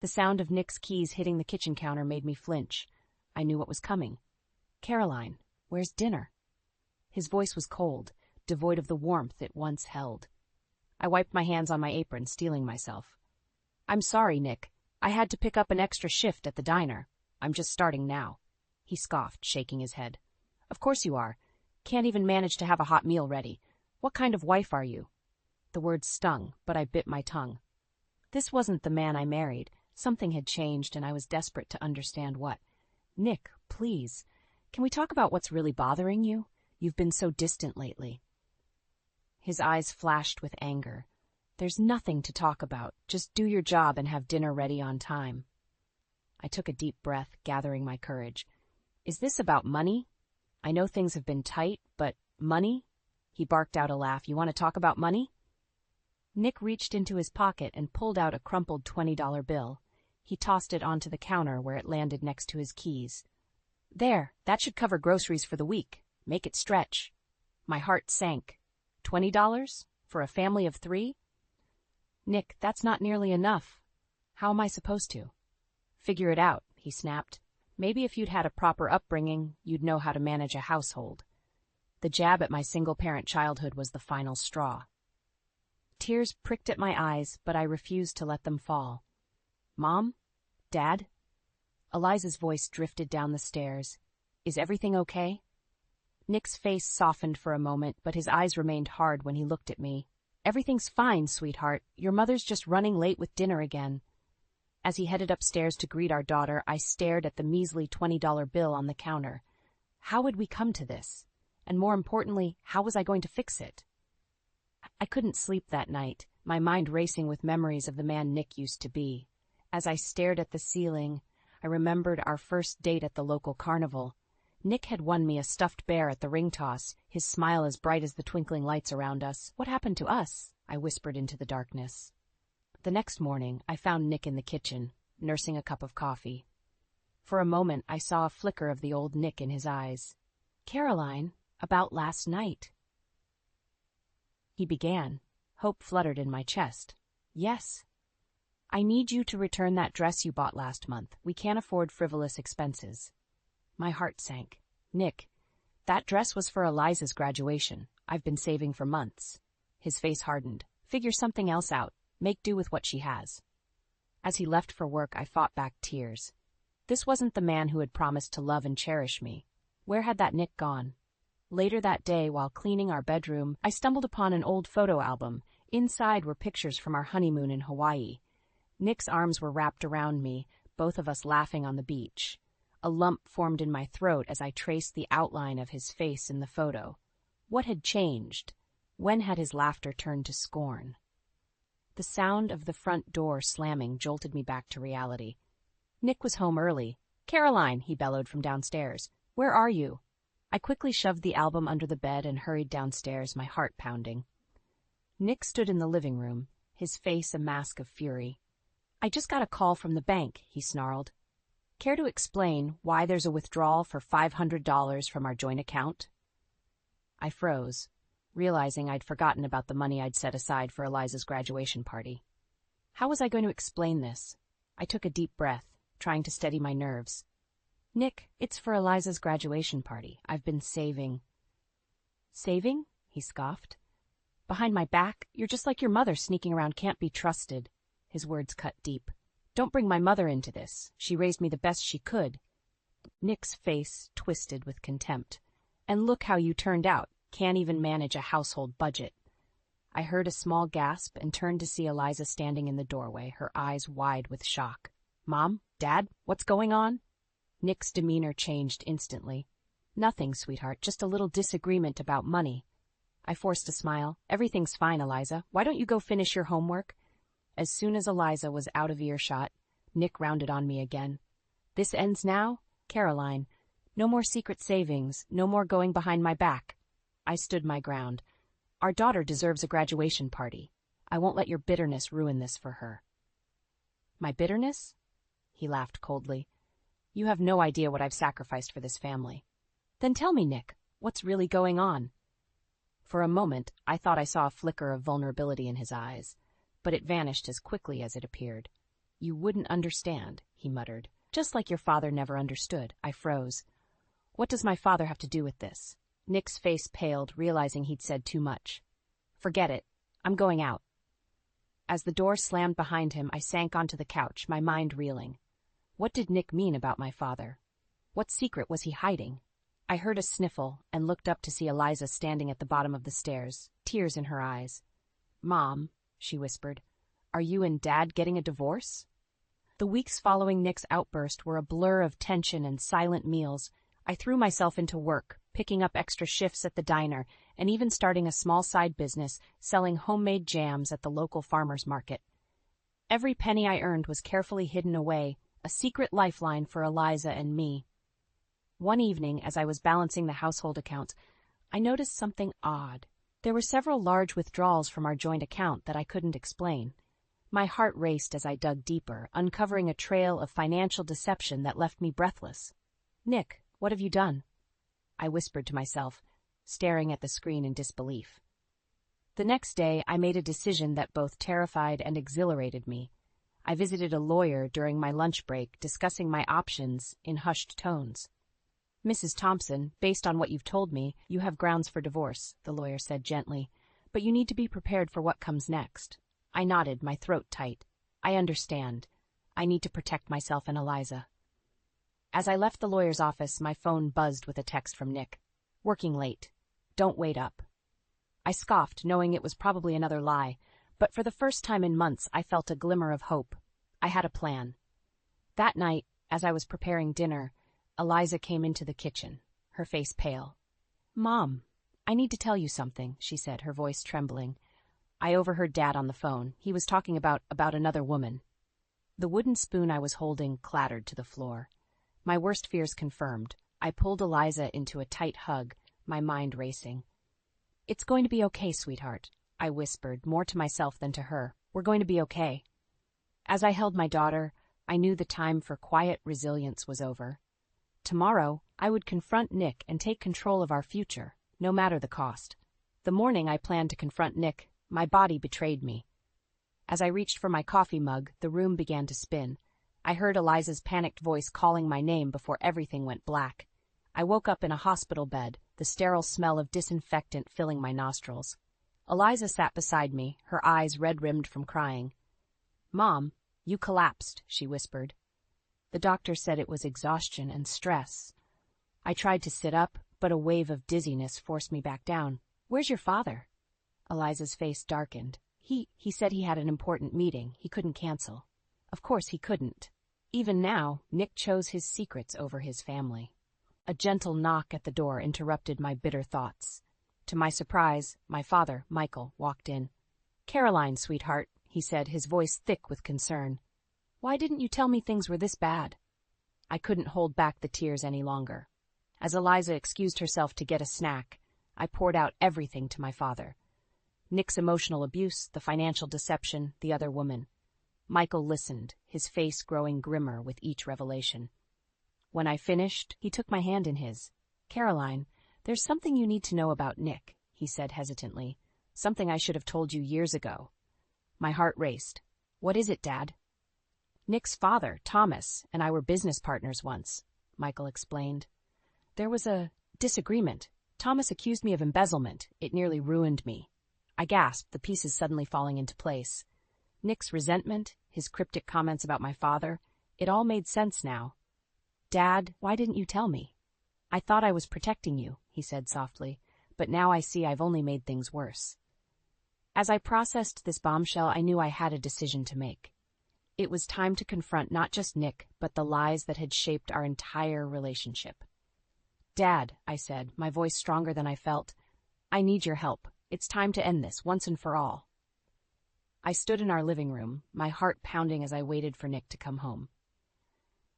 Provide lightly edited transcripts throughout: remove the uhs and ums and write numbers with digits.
The sound of Nick's keys hitting the kitchen counter made me flinch. I knew what was coming. "Caroline, where's dinner?" His voice was cold, devoid of the warmth it once held. I wiped my hands on my apron, steeling myself. "I'm sorry, Nick. I had to pick up an extra shift at the diner. I'm just starting now." He scoffed, shaking his head. "Of course you are. Can't even manage to have a hot meal ready. What kind of wife are you?" The words stung, but I bit my tongue. This wasn't the man I married. Something had changed, and I was desperate to understand what. "Nick, please, can we talk about what's really bothering you? You've been so distant lately." His eyes flashed with anger. "There's nothing to talk about. Just do your job and have dinner ready on time." I took a deep breath, gathering my courage. "Is this about money? I know things have been tight, but money?" He barked out a laugh. "You want to talk about money?" Nick reached into his pocket and pulled out a crumpled $20 bill. He tossed it onto the counter where it landed next to his keys. "There, that should cover groceries for the week. Make it stretch." My heart sank. $20? For a family of 3? "Nick, that's not nearly enough. How am I supposed to?" "Figure it out," he snapped. "Maybe if you'd had a proper upbringing, you'd know how to manage a household." The jab at my single-parent childhood was the final straw. Tears pricked at my eyes, but I refused to let them fall. "Mom? Dad?" Eliza's voice drifted down the stairs. "Is everything okay?" Nick's face softened for a moment, but his eyes remained hard when he looked at me. "Everything's fine, sweetheart. Your mother's just running late with dinner again." As he headed upstairs to greet our daughter, I stared at the measly $20 bill on the counter. How had we come to this? And more importantly, how was I going to fix it? I couldn't sleep that night, my mind racing with memories of the man Nick used to be. As I stared at the ceiling, I remembered our first date at the local carnival. Nick had won me a stuffed bear at the ring toss, his smile as bright as the twinkling lights around us. "What happened to us?" I whispered into the darkness. The next morning, I found Nick in the kitchen, nursing a cup of coffee. For a moment, I saw a flicker of the old Nick in his eyes. "Caroline, about last night." He began. Hope fluttered in my chest. "Yes. I need you to return that dress you bought last month. We can't afford frivolous expenses." My heart sank. "Nick, that dress was for Eliza's graduation. I've been saving for months." His face hardened. "Figure something else out. Make do with what she has." As he left for work, I fought back tears. This wasn't the man who had promised to love and cherish me. Where had that Nick gone? Later that day, while cleaning our bedroom, I stumbled upon an old photo album. Inside were pictures from our honeymoon in Hawaii. Nick's arms were wrapped around me, both of us laughing on the beach. A lump formed in my throat as I traced the outline of his face in the photo. What had changed? When had his laughter turned to scorn? The sound of the front door slamming jolted me back to reality. Nick was home early. "Caroline," he bellowed from downstairs. "Where are you?" I quickly shoved the album under the bed and hurried downstairs, my heart pounding. Nick stood in the living room, his face a mask of fury. "I just got a call from the bank," he snarled. "Care to explain why there's a withdrawal for $500 from our joint account?" I froze, realizing I'd forgotten about the money I'd set aside for Eliza's graduation party. How was I going to explain this? I took a deep breath, trying to steady my nerves. "Nick, it's for Eliza's graduation party. I've been saving." "Saving?" he scoffed. "Behind my back? You're just like your mother, sneaking around, can't be trusted." His words cut deep. "Don't bring my mother into this. She raised me the best she could." Nick's face twisted with contempt. "And look how you turned out. Can't even manage a household budget." I heard a small gasp and turned to see Eliza standing in the doorway, her eyes wide with shock. "Mom? Dad? What's going on?" Nick's demeanor changed instantly. "Nothing, sweetheart, just a little disagreement about money." I forced a smile. "Everything's fine, Eliza. Why don't you go finish your homework?" As soon as Eliza was out of earshot, Nick rounded on me again. "This ends now? Caroline, no more secret savings, no more going behind my back." I stood my ground. "Our daughter deserves a graduation party. I won't let your bitterness ruin this for her." "My bitterness?" He laughed coldly. "You have no idea what I've sacrificed for this family." "Then tell me, Nick, what's really going on?" For a moment, I thought I saw a flicker of vulnerability in his eyes, but it vanished as quickly as it appeared. You wouldn't understand, he muttered. Just like your father never understood. I froze. What does my father have to do with this? Nick's face paled, realizing he'd said too much. Forget it. I'm going out. As the door slammed behind him, I sank onto the couch, my mind reeling. What did Nick mean about my father? What secret was he hiding? I heard a sniffle and looked up to see Eliza standing at the bottom of the stairs, tears in her eyes. Mom, she whispered, are you and Dad getting a divorce? The weeks following Nick's outburst were a blur of tension and silent meals. I threw myself into work, picking up extra shifts at the diner, and even starting a small side business selling homemade jams at the local farmers market. Every penny I earned was carefully hidden away, a secret lifeline for Eliza and me. One evening, as I was balancing the household accounts, I noticed something odd. There were several large withdrawals from our joint account that I couldn't explain. My heart raced as I dug deeper, uncovering a trail of financial deception that left me breathless. Nick, what have you done? I whispered to myself, staring at the screen in disbelief. The next day, I made a decision that both terrified and exhilarated me. I visited a lawyer during my lunch break, discussing my options in hushed tones. Mrs. Thompson, based on what you've told me, you have grounds for divorce, the lawyer said gently, but you need to be prepared for what comes next. I nodded, my throat tight. I understand. I need to protect myself and Eliza. As I left the lawyer's office, my phone buzzed with a text from Nick. Working late. Don't wait up. I scoffed, knowing it was probably another lie, but for the first time in months I felt a glimmer of hope. I had a plan. That night, as I was preparing dinner, Eliza came into the kitchen, her face pale. Mom, I need to tell you something, she said, her voice trembling. I overheard Dad on the phone. He was talking about another woman. The wooden spoon I was holding clattered to the floor. My worst fears confirmed. I pulled Eliza into a tight hug, my mind racing. It's going to be okay, sweetheart, I whispered, more to myself than to her. We're going to be okay. As I held my daughter, I knew the time for quiet resilience was over. Tomorrow, I would confront Nick and take control of our future, no matter the cost. The morning I planned to confront Nick, my body betrayed me. As I reached for my coffee mug, the room began to spin. I heard Eliza's panicked voice calling my name before everything went black. I woke up in a hospital bed, the sterile smell of disinfectant filling my nostrils. Eliza sat beside me, her eyes red-rimmed from crying. Mom, you collapsed, she whispered. The doctor said it was exhaustion and stress. I tried to sit up, but a wave of dizziness forced me back down. Where's your father? Eliza's face darkened. He said he had an important meeting. He couldn't cancel. Of course he couldn't. Even now, Nick chose his secrets over his family. A gentle knock at the door interrupted my bitter thoughts. To my surprise, my father, Michael, walked in. Caroline, sweetheart, he said, his voice thick with concern. Why didn't you tell me things were this bad? I couldn't hold back the tears any longer. As Eliza excused herself to get a snack, I poured out everything to my father. Nick's emotional abuse, the financial deception, the other woman. Michael listened, his face growing grimmer with each revelation. When I finished, he took my hand in his. Caroline, there's something you need to know about Nick, he said hesitantly. Something I should have told you years ago. My heart raced. What is it, Dad? Nick's father, Thomas, and I were business partners once, Michael explained. There was a disagreement. Thomas accused me of embezzlement. It nearly ruined me. I gasped, the pieces suddenly falling into place. Nick's resentment, his cryptic comments about my father, it all made sense now. Dad, why didn't you tell me? I thought I was protecting you, he said softly, but now I see I've only made things worse. As I processed this bombshell, I knew I had a decision to make. It was time to confront not just Nick, but the lies that had shaped our entire relationship. Dad, I said, my voice stronger than I felt, I need your help. It's time to end this, once and for all. I stood in our living room, my heart pounding as I waited for Nick to come home.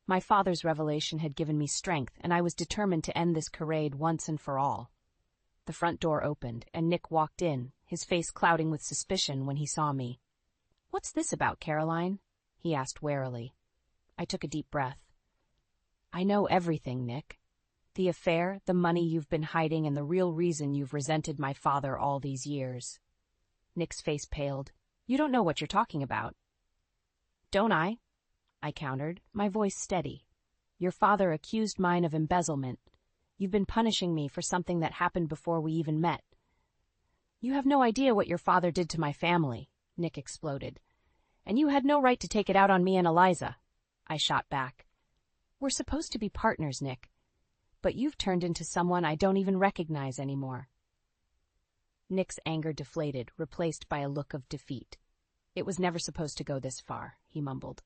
My father's revelation had given me strength, and I was determined to end this charade once and for all. The front door opened, and Nick walked in, his face clouding with suspicion when he saw me. What's this about, Caroline? He asked warily. I took a deep breath. I know everything, Nick. The affair, the money you've been hiding, and the real reason you've resented my father all these years. Nick's face paled. You don't know what you're talking about. Don't I? I countered, my voice steady. Your father accused mine of embezzlement. You've been punishing me for something that happened before we even met. You have no idea what your father did to my family, Nick exploded. And you had no right to take it out on me and Eliza. I shot back. We're supposed to be partners, Nick. But you've turned into someone I don't even recognize anymore. Nick's anger deflated, replaced by a look of defeat. It was never supposed to go this far, he mumbled.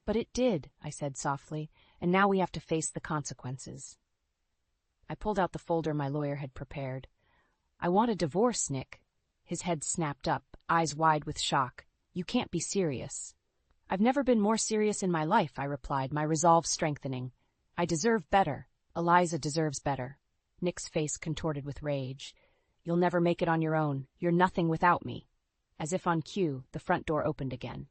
But it did, I said softly, and now we have to face the consequences. I pulled out the folder my lawyer had prepared. I want a divorce, Nick. His head snapped up, eyes wide with shock. You can't be serious. I've never been more serious in my life, I replied, my resolve strengthening. I deserve better. Eliza deserves better. Nick's face contorted with rage. You'll never make it on your own. You're nothing without me. As if on cue, the front door opened again.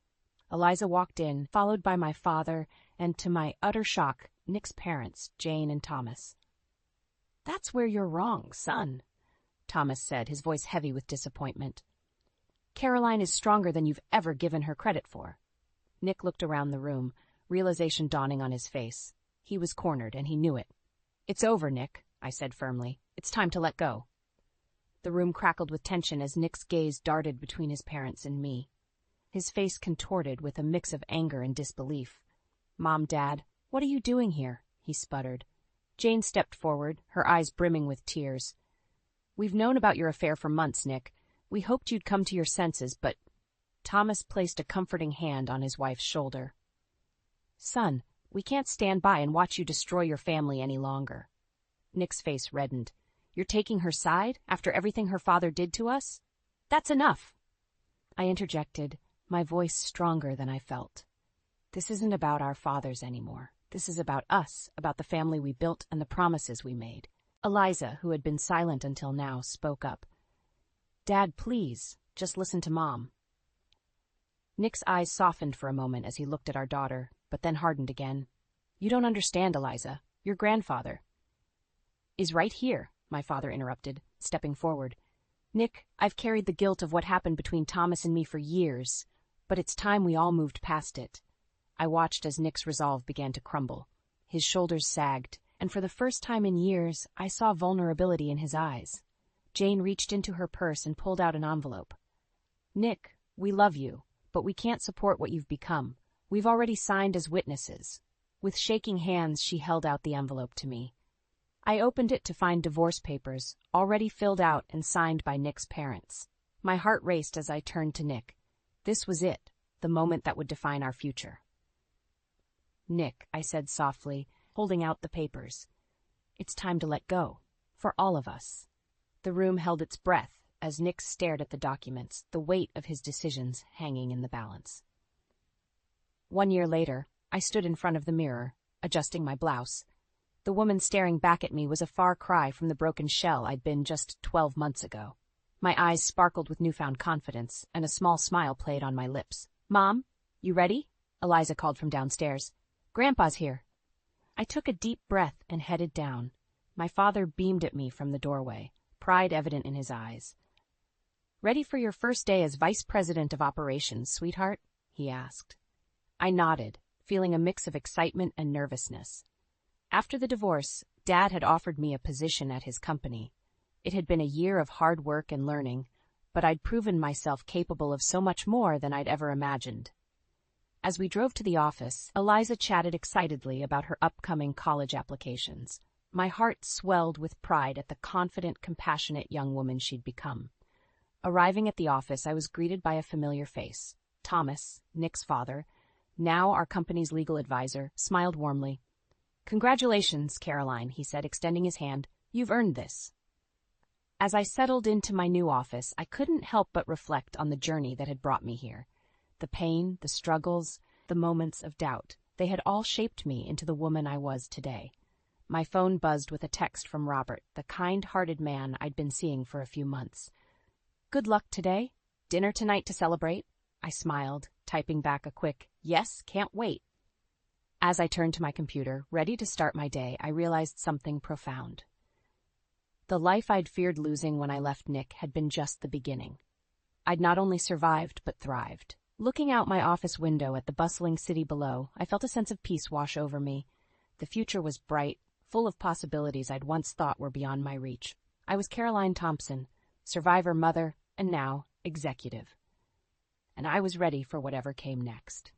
Eliza walked in, followed by my father, and to my utter shock, Nick's parents, Jane and Thomas. That's where you're wrong, son, Thomas said, his voice heavy with disappointment. Caroline is stronger than you've ever given her credit for. Nick looked around the room, realization dawning on his face. He was cornered, and he knew it. It's over, Nick, I said firmly. It's time to let go. The room crackled with tension as Nick's gaze darted between his parents and me. His face contorted with a mix of anger and disbelief. Mom, Dad, what are you doing here? He sputtered. Jane stepped forward, her eyes brimming with tears. We've known about your affair for months, Nick. We hoped you'd come to your senses, but... Thomas placed a comforting hand on his wife's shoulder. Son, we can't stand by and watch you destroy your family any longer. Nick's face reddened. You're taking her side after everything her father did to us? That's enough. I interjected, my voice stronger than I felt. This isn't about our fathers anymore. This is about us, about the family we built and the promises we made. Eliza, who had been silent until now, spoke up. Dad, please, just listen to Mom. Nick's eyes softened for a moment as he looked at our daughter, but then hardened again. You don't understand, Eliza. Your grandfather is right here, my father interrupted, stepping forward. Nick, I've carried the guilt of what happened between Thomas and me for years, but it's time we all moved past it. I watched as Nick's resolve began to crumble. His shoulders sagged, and for the first time in years, I saw vulnerability in his eyes. Jane reached into her purse and pulled out an envelope. Nick, we love you, but we can't support what you've become. We've already signed as witnesses. With shaking hands, she held out the envelope to me. I opened it to find divorce papers, already filled out and signed by Nick's parents. My heart raced as I turned to Nick. This was it, the moment that would define our future. Nick, I said softly, holding out the papers. It's time to let go, for all of us. The room held its breath as Nick stared at the documents, the weight of his decisions hanging in the balance. 1 year later, I stood in front of the mirror, adjusting my blouse. The woman staring back at me was a far cry from the broken shell I'd been just 12 months ago. My eyes sparkled with newfound confidence, and a small smile played on my lips. Mom, you ready? Eliza called from downstairs. Grandpa's here. I took a deep breath and headed down. My father beamed at me from the doorway, pride evident in his eyes. Ready for your first day as Vice President of Operations, sweetheart? He asked. I nodded, feeling a mix of excitement and nervousness. After the divorce, Dad had offered me a position at his company. It had been a year of hard work and learning, but I'd proven myself capable of so much more than I'd ever imagined. As we drove to the office, Eliza chatted excitedly about her upcoming college applications. My heart swelled with pride at the confident, compassionate young woman she'd become. Arriving at the office, I was greeted by a familiar face. Thomas, Nick's father, now our company's legal advisor, smiled warmly. Congratulations, Caroline, he said, extending his hand. You've earned this. As I settled into my new office, I couldn't help but reflect on the journey that had brought me here. The pain, the struggles, the moments of doubt, they had all shaped me into the woman I was today. My phone buzzed with a text from Robert, the kind-hearted man I'd been seeing for a few months. Good luck today? Dinner tonight to celebrate? I smiled, typing back a quick, yes, can't wait. As I turned to my computer, ready to start my day, I realized something profound. The life I'd feared losing when I left Nick had been just the beginning. I'd not only survived, but thrived. Looking out my office window at the bustling city below, I felt a sense of peace wash over me. The future was bright, full of possibilities I'd once thought were beyond my reach. I was Caroline Thompson, survivor, mother, and now executive. And I was ready for whatever came next.